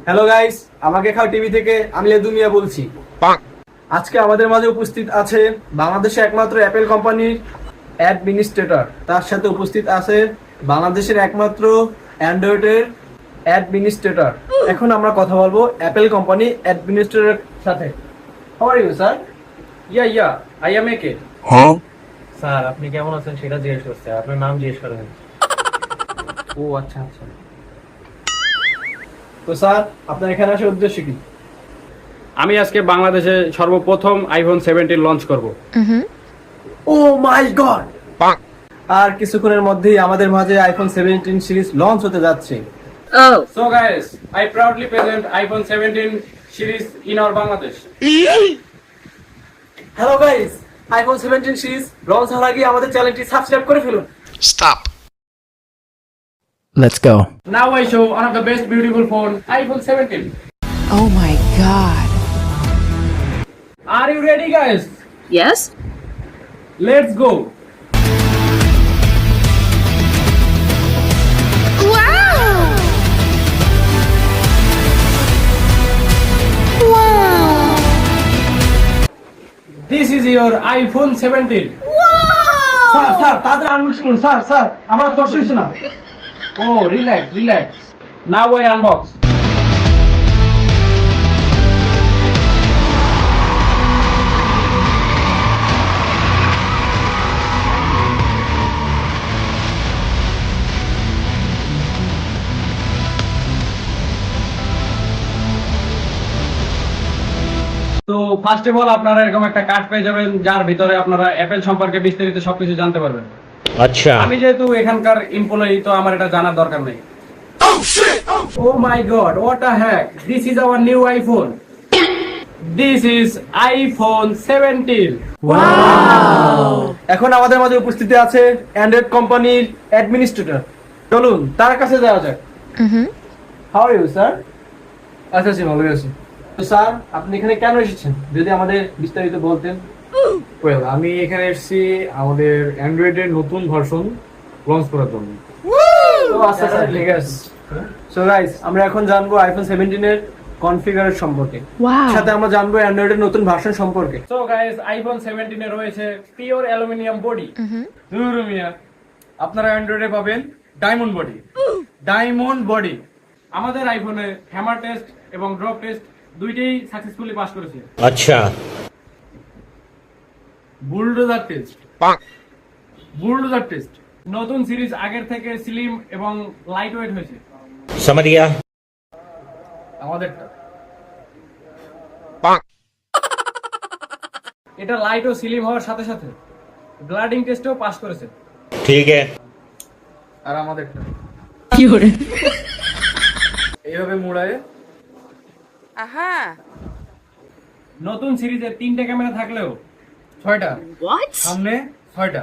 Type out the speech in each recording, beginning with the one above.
Hello guys, আমাকে খাও TV থেকে আমি লেদু মিয়া বলছি। আজকে আমাদের মাঝে উপস্থিত আছে বাংলাদেশের একমাত্র অ্যাপেল কোম্পানির অ্যাডমিনিস্ট্রেটর, তার সাথে উপস্থিত আছে বাংলাদেশের একমাত্র অ্যান্ড্রয়েডের অ্যাডমিনিস্ট্রেটর। এখন আমরা কথা বলবো অ্যাপেল কোম্পানি অ্যাডমিনিস্ট্রেটরের সাথে। How are you sir? Yeah I am okay. Sir আপনি কেমন আছেন সেটা জিজ্ঞেস করছে, আপনার নাম জিজ্ঞেস করেন। ও আচ্ছা আচ্ছা। তো স্যার আপনার এখানে আসার উদ্দেশ্য কি? আমি আজকে বাংলাদেশে সর্বপ্রথম আইফোন 17 লঞ্চ করব। ও মাই গড! আর কিছুক্ষণের মধ্যেই আমাদের মাঝে আইফোন 17 সিরিজ লঞ্চ হতে যাচ্ছে। So guys, I proudly present iPhone 17 series in our Bangladesh. Hello guys, iPhone 17 series launch হওয়ার আগে আমাদের চ্যানেলটি সাবস্ক্রাইব করে ফেলুন। Stop. Let's go. Now I show one of the best beautiful phone, iPhone 17. Oh my god. Are you ready guys? Yes? Let's go. This is your iPhone 17. Sir sir তাদের unbox করুন। Sir sir আমার দর্শক হচ্ছে না। Oh, relax. Now I unbox. তো first of all আপনারা এরকম একটা কার্ড পেয়ে যাবেন যার ভিতরে আপনারা অ্যাপেল সম্পর্কে বিস্তারিত সবকিছু জানতে পারবেন। अच्छा আমি যেহেতু এখানকার এমপ্লয়ি তো আমার এটা জানার দরকার নেই। Oh my god, what a hack! This is our new iPhone. This is iPhone 17. এখন আমাদের মাঝে উপস্থিত আছে অ্যান্ড্রয়েড কোম্পানির অ্যাডমিনিস্ট্রেটর। চলুন তার কাছে যাওয়া যাক। How are you sir? আচ্ছা আচ্ছা, ভালো আছি। তো স্যার আপনি এখানে কেন এসেছেন যদি আমাদের বিস্তারিত বলতেন? ওয়েল, আমি এখানে এসেছি আমাদের অ্যান্ড্রয়েডের নতুন ভার্সন লঞ্চ করার জন্য। তো আচ্ছা স্যার ঠিক আছে। সো গাইস আমরা এখন জানবো আইফোন 17 এর কনফিগারের সম্পর্কে। Wow. সাথে আমরা জানবো অ্যান্ড্রয়েডের নতুন ভার্সন সম্পর্কে। So guys, iPhone 17 এ রয়েছে পিওর অ্যালুমিনিয়াম বডি। মিয়া, আপনারা অ্যান্ড্রয়েডে পাবেন ডায়মন্ড বডি। Diamond body. আমাদের আইফোনে হ্যামার টেস্ট এবং ড্রপ টেস্ট দুইটাই সাকসেসফুলি পাস করেছে। अच्छा বুলডোজার টেস্ট। Bulldozer test. নতুন সিরিজ আগের থেকে স্লিম এবং লাইট ওয়েট হয়েছে। समझ गया আমাদেরটা এটা লাইট ও স্লিম হওয়ার সাথে সাথে গ্লাডিং টেস্টেও পাস করেছে। ठीक है আর আমাদেরটা Cute. এইভাবে মুড়ায়। Aha. নতুন সিরিজে 3টে ক্যামেরা থাকলেও 6টা, What? সামনে 6টা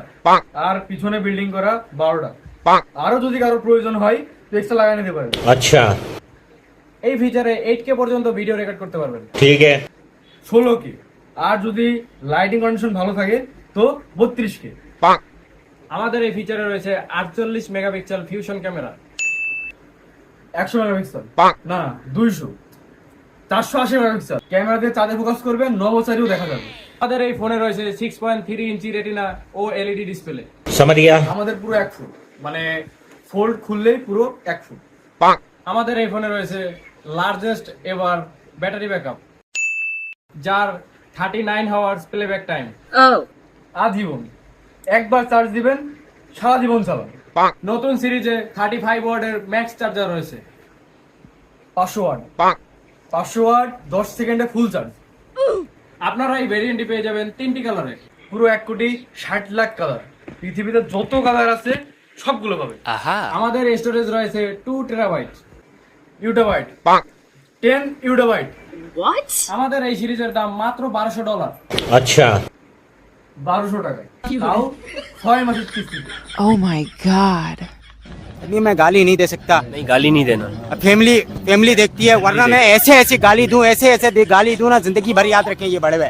আর পিছনে বিল্ডিং করা 12টা। আরো যদি কারো প্রয়োজন হয় এক্সট্রা লাগাই নিতে পারেন। अच्छा এই ফিচারে 8K পর্যন্ত ভিডিও রেকর্ড করতে পারবেন। ठीक है 16K, আর যদি লাইটিং কন্ডিশন ভালো থাকে তো 32K। আমাদের এই ফিচারে রয়েছে 48 মেগাপিক্সেল ফিউশন ক্যামেরা। 100 মেগাপিক্সেল না 200, 480 মেগাপিক্সেল ক্যামেরা দিয়ে চাঁদে ফোকাস করবেন, নভোচারীও দেখা যাবে। আমাদের এই ফোনে রয়েছে 6.3 ইঞ্চি রেটিনা ও এলইডি ডিসপ্লে। समझ गया আমাদের পুরো 1 ফুট, মানে ফোল্ড খুললেই পুরো 1 ফুট। আমাদের এই ফোনে রয়েছে লার্জেস্ট এভার ব্যাটারি ব্যাকআপ, যার 39 আওয়ার্স প্লেব্যাক টাইম। Oh. আজীবন একবার চার্জ দিবেন, সারা জীবন চালাবে। নতুন সিরিজে 35 ওয়াটের ম্যাক্স চার্জার রয়েছে। 500 ওয়াট 500 ওয়াট 10 সেকেন্ডে ফুল চার্জ। আপনারা এই ভেরিয়েন্টটি পেয়ে যাবেন 3টি কালারে, পুরো 1,60,00,000 কালার। পৃথিবীতে যত কালার আছে সবগুলো পাবে। আমাদের স্টোরেজ রয়েছে 2 টেরাবাইট, ইউটাবাইট, 10 ইউটাবাইট। What? আমাদের এই সিরিজের দাম মাত্র $1200। अच्छा 1200 টাকায়, তাও 6 মাসের কিস্তিতে। Oh my god. नहीं मैं गाली नहीं दे सकता। नहीं, गाली नहीं देना। फैमिली फैमिली देखती है, वरना मैं ऐसे ऐसे गाली दूं, ऐसे ऐसे गाली दूं ना, जिंदगी भर याद रखें ये बड़े हुए।